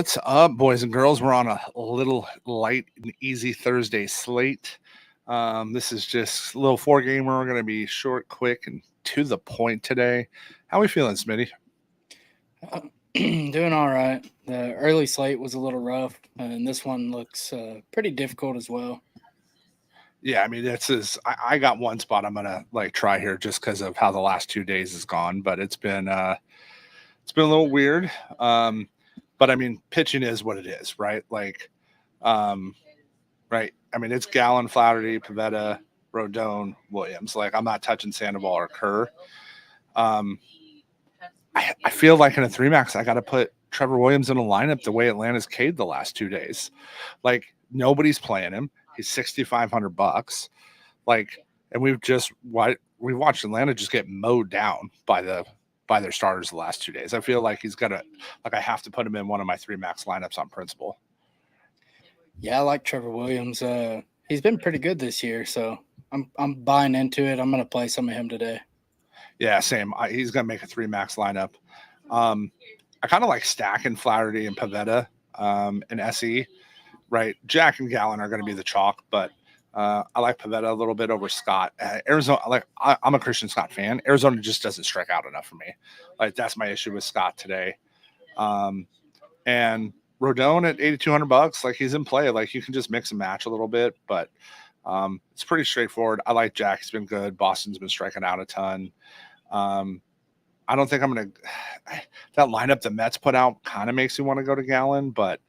What's up, boys and girls? We're on a little light and easy Thursday slate. This is just a little four gamer. We're going to be short, quick, and to the point today. How we feeling, Smitty? Doing all right. The early slate was a little rough, and this one looks pretty difficult as well. Yeah, I mean, I got one spot I'm gonna like try here just because of how the last 2 days has gone, but it's been a little weird. Um, but I mean, pitching is what it is, right? Um, right. I mean, it's Gallon, Flaherty, Pavetta, Rodon, Williams. Like, I'm not touching Sandoval or Kerr. Um, I feel like in a three max, I got to put Trevor Williams in a lineup the way Atlanta's K'd the last 2 days. Like, nobody's playing him. He's $6,500. Like, and we watched Atlanta just get mowed down by their starters the last 2 days. I feel like I have to put him in one of my three max lineups on principle. Yeah, I like Trevor Williams. He's been pretty good this year, so I'm buying into it. I'm gonna play some of him today. Yeah, same. He's gonna make a three max lineup. I kind of like stacking Flaherty and Pavetta and SE. Right, Jack and Gallon are going to be the chalk, but I like Pavetta a little bit over Scott. Arizona, I'm a Christian Scott fan. Arizona just doesn't strike out enough for me. Like, that's my issue with Scott today. And Rodon at $8,200, like, he's in play. Like, you can just mix and match a little bit, but it's pretty straightforward. I like Jack. He's been good. Boston's been striking out a ton. I don't think I'm going to – that lineup the Mets put out kind of makes me want to go to Gallon, but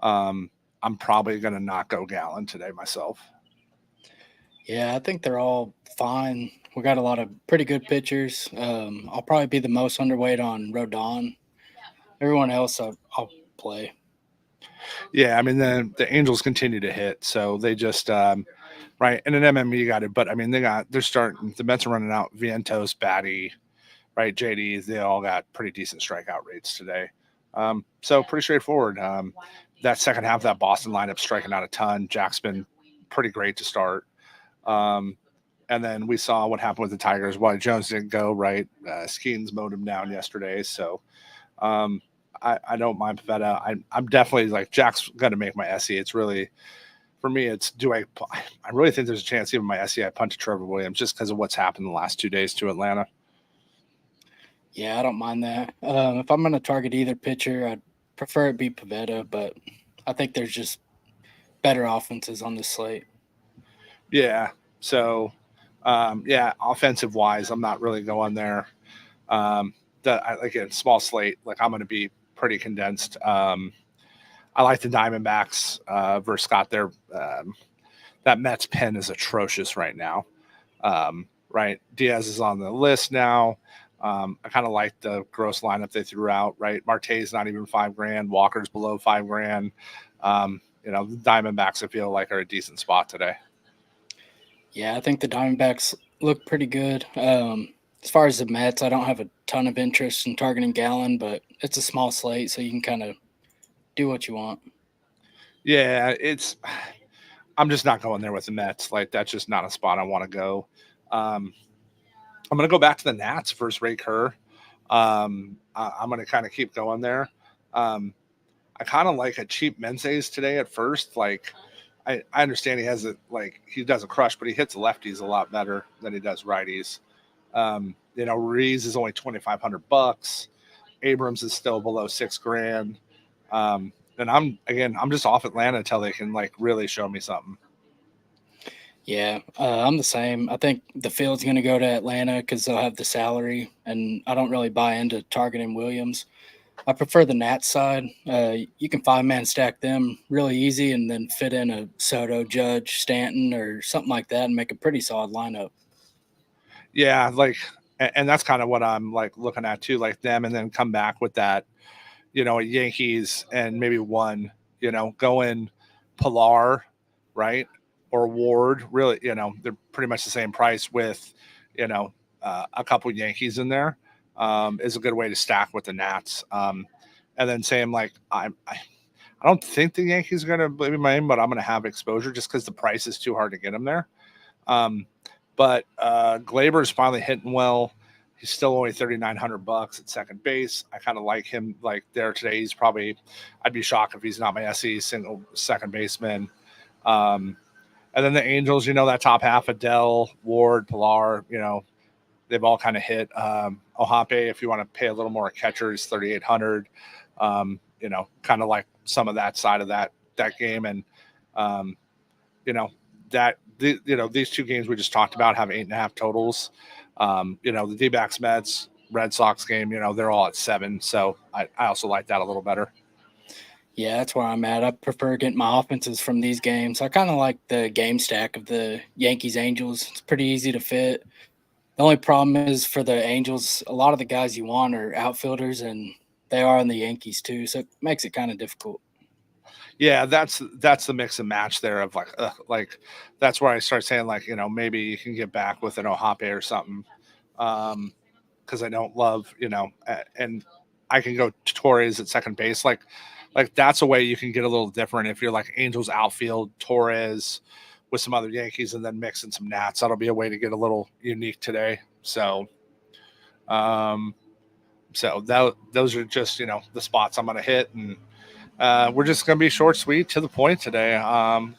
I'm probably going to not go Gallon today myself. Yeah, I think they're all fine. We got a lot of pretty good pitchers. I'll probably be the most underweight on Rodon. Everyone else, I'll play. Yeah, I mean, the Angels continue to hit, so they just right, and an MME got it, but I mean, they're starting. The Mets are running out. Vientos, Batty, right, JD. They all got pretty decent strikeout rates today. So pretty straightforward. That second half of that Boston lineup striking out a ton. Jack's been pretty great to start. And then we saw what happened with the Tigers. Why Jones didn't go, right? Skeens mowed him down yesterday. So I don't mind Pavetta. I'm definitely like, Jack's going to make my SE. It's really, for me, I really think there's a chance even my SE I punt to Trevor Williams just because of what's happened the last 2 days to Atlanta. Yeah, I don't mind that. If I'm going to target either pitcher, I'd prefer it be Pavetta, but I think there's just better offenses on the slate. Yeah. So, offensive wise, I'm not really going there. Again, small slate, like, I'm going to be pretty condensed. I like the Diamondbacks versus Scott there. That Mets pen is atrocious right now. Right. Diaz is on the list now. I kind of like the gross lineup they threw out, right? Marte's not even $5,000. Walker's below $5,000. The Diamondbacks, I feel like, are a decent spot today. Yeah, I think the Diamondbacks look pretty good. As far as the Mets, I don't have a ton of interest in targeting Gallon, but it's a small slate, so you can kind of do what you want. Yeah, I'm just not going there with the Mets. Like, that's just not a spot I want to go. I'm going to go back to the Nats versus Ray Kerr. I'm going to kind of keep going there. I kind of like a cheap Menzies today at first. Like, I understand he doesn't crush, but he hits lefties a lot better than he does righties. Reese is only $2,500. Abrams is still below $6,000. And I'm just off Atlanta until they can, like, really show me something. Yeah, I'm the same. I think the field's going to go to Atlanta because they'll have the salary, and I don't really buy into targeting Williams. I prefer the Nats side. You can five-man stack them really easy and then fit in a Soto, Judge, Stanton, or something like that and make a pretty solid lineup. Yeah, and that's kind of what I'm, like, looking at too, like them, and then come back with that, Yankees and maybe one, go in Pilar, right? Or Ward, really, they're pretty much the same price with, a couple Yankees in there, is a good way to stack with the Nats. And then saying, like, I don't think the Yankees are going to be my aim, but I'm going to have exposure just because the price is too hard to get them there. But Glaber's finally hitting well. He's still only $3,900 at second base. I kind of like him like there today. He's probably, I'd be shocked if he's not my SE single second baseman. Um, and then the Angels, that top half, Adele, Ward, Pilar, they've all kind of hit. Ohape, if you want to pay a little more catcher, is 3,800. Kind of like some of that side of that game. And, these two games we just talked about have 8.5 totals. The D-backs Mets, Red Sox game, they're all at 7. So I also like that a little better. Yeah, that's where I'm at. I prefer getting my offenses from these games. I kind of like the game stack of the Yankees Angels. It's pretty easy to fit. The only problem is for the Angels, a lot of the guys you want are outfielders, and they are on the Yankees too, so it makes it kind of difficult. Yeah, that's the mix and match there of like that's where I start saying like maybe you can get back with an Ohape or something, because I don't love and I can go Torres at second base like that's a way you can get a little different if you're like Angels outfield Torres with some other Yankees and then mix in some Nats. That'll be a way to get a little unique today. So those are just the spots I'm gonna hit, and we're just going to be short, sweet, to the point today.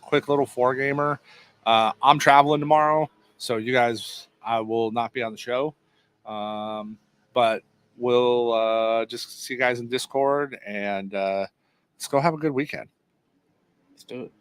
Quick little 4-gamer. I'm traveling tomorrow, so you guys, I will not be on the show. But we'll just see you guys in Discord, and let's go have a good weekend. Let's do it.